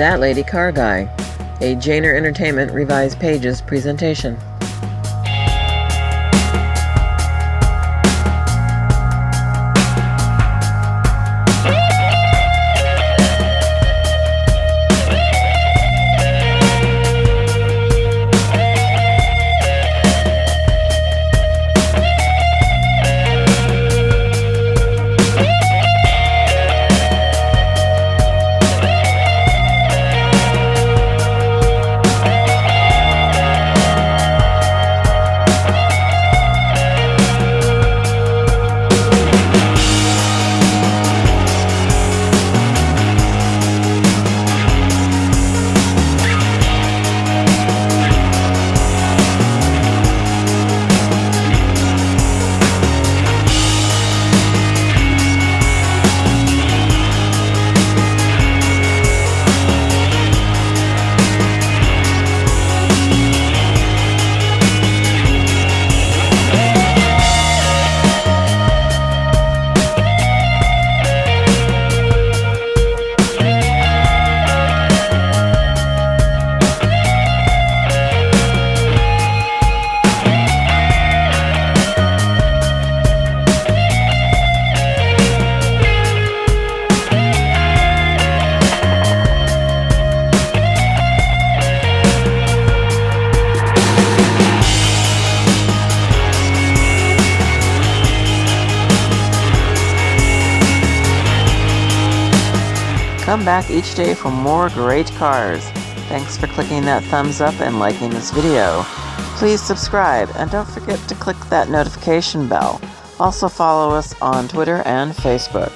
That Lady Car Guy, a Jaynor Entertainment Revised Pages presentation. Come back each day for more great cars. Thanks for clicking that thumbs up and liking this video. Please subscribe and don't forget to click that notification bell. Also follow us on Twitter and Facebook.